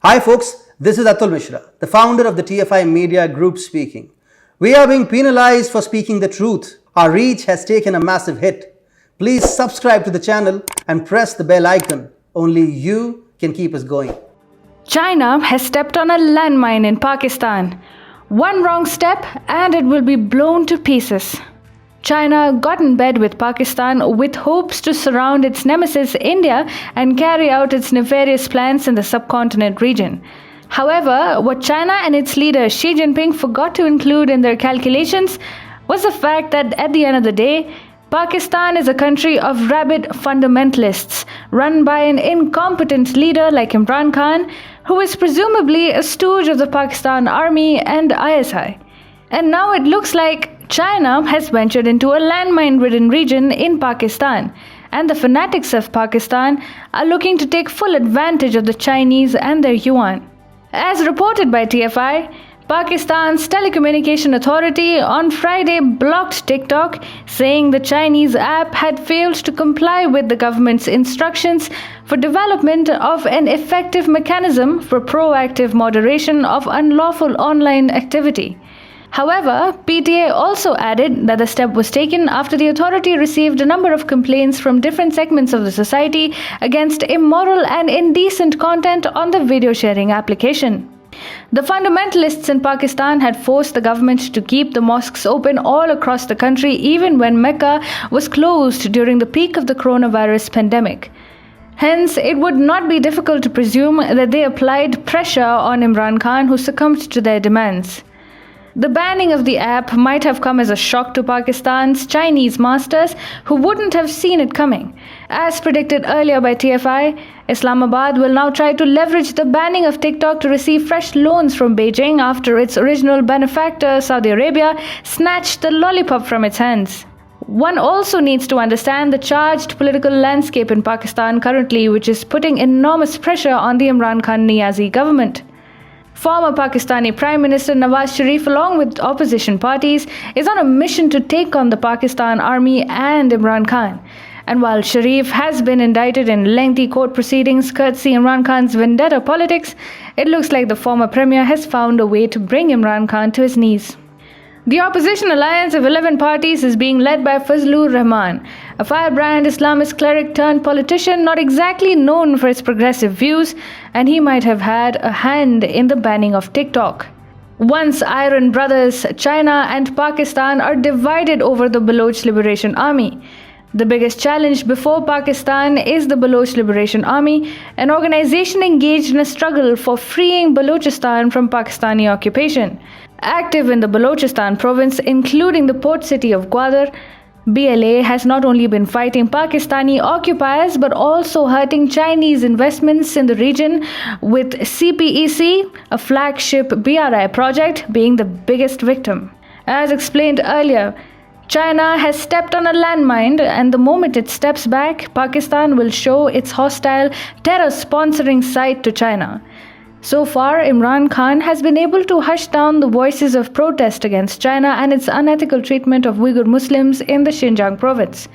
Hi folks, this is Atul Mishra, the founder of the TFI Media Group speaking. We are being penalized for speaking the truth. Our reach has taken a massive hit. Please subscribe to the channel and press the bell icon. Only you can keep us going. China has stepped on a landmine in Pakistan. One wrong step and it will be blown to pieces. China got in bed with Pakistan with hopes to surround its nemesis India and carry out its nefarious plans in the subcontinent region. However, what China and its leader Xi Jinping forgot to include in their calculations was the fact that at the end of the day, Pakistan is a country of rabid fundamentalists run by an incompetent leader like Imran Khan, who is presumably a stooge of the Pakistan Army and ISI. And now it looks like China has ventured into a landmine-ridden region in Pakistan, and the fanatics of Pakistan are looking to take full advantage of the Chinese and their yuan. As reported by TFI, Pakistan's Telecommunication Authority on Friday blocked TikTok, saying the Chinese app had failed to comply with the government's instructions for development of an effective mechanism for proactive moderation of unlawful online activity. However, PTA also added that the step was taken after the authority received a number of complaints from different segments of the society against immoral and indecent content on the video sharing application. The fundamentalists in Pakistan had forced the government to keep the mosques open all across the country even when Mecca was closed during the peak of the coronavirus pandemic. Hence, it would not be difficult to presume that they applied pressure on Imran Khan, who succumbed to their demands. The banning of the app might have come as a shock to Pakistan's Chinese masters, who wouldn't have seen it coming. As predicted earlier by TFI, Islamabad will now try to leverage the banning of TikTok to receive fresh loans from Beijing after its original benefactor, Saudi Arabia, snatched the lollipop from its hands. One also needs to understand the charged political landscape in Pakistan currently, which is putting enormous pressure on the Imran Khan Niazi government. Former Pakistani Prime Minister Nawaz Sharif, along with opposition parties, is on a mission to take on the Pakistan Army and Imran Khan. And while Sharif has been indicted in lengthy court proceedings courtesy Imran Khan's vendetta politics, it looks like the former premier has found a way to bring Imran Khan to his knees. The opposition alliance of 11 parties is being led by Fazlur Rahman, a firebrand Islamist cleric turned politician not exactly known for his progressive views, and he might have had a hand in the banning of TikTok. Once iron brothers, China and Pakistan are divided over the Baloch Liberation Army. The biggest challenge before Pakistan is the Baloch Liberation Army, an organization engaged in a struggle for freeing Balochistan from Pakistani occupation. Active in the Balochistan province, including the port city of Gwadar, BLA has not only been fighting Pakistani occupiers but also hurting Chinese investments in the region, with CPEC, a flagship BRI project, being the biggest victim. As explained earlier, China has stepped on a landmine, and the moment it steps back, Pakistan will show its hostile, terror-sponsoring side to China. So far, Imran Khan has been able to hush down the voices of protest against China and its unethical treatment of Uyghur Muslims in the Xinjiang province.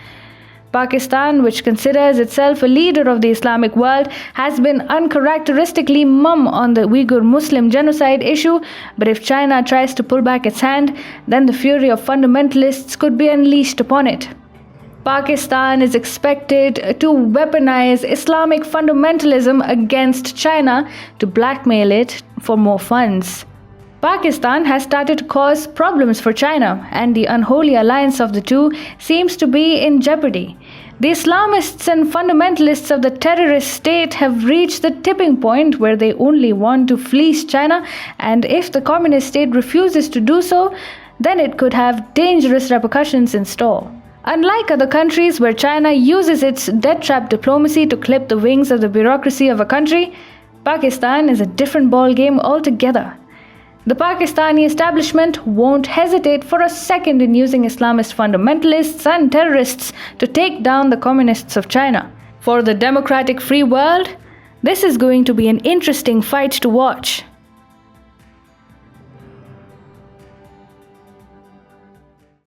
Pakistan, which considers itself a leader of the Islamic world, has been uncharacteristically mum on the Uyghur Muslim genocide issue, but if China tries to pull back its hand, then the fury of fundamentalists could be unleashed upon it. Pakistan is expected to weaponize Islamic fundamentalism against China to blackmail it for more funds. Pakistan has started to cause problems for China, and the unholy alliance of the two seems to be in jeopardy. The Islamists and fundamentalists of the terrorist state have reached the tipping point where they only want to fleece China, and if the communist state refuses to do so, then it could have dangerous repercussions in store. Unlike other countries where China uses its debt trap diplomacy to clip the wings of the bureaucracy of a country, Pakistan is a different ballgame altogether. The Pakistani establishment won't hesitate for a second in using Islamist fundamentalists and terrorists to take down the communists of China. For the democratic free world, this is going to be an interesting fight to watch.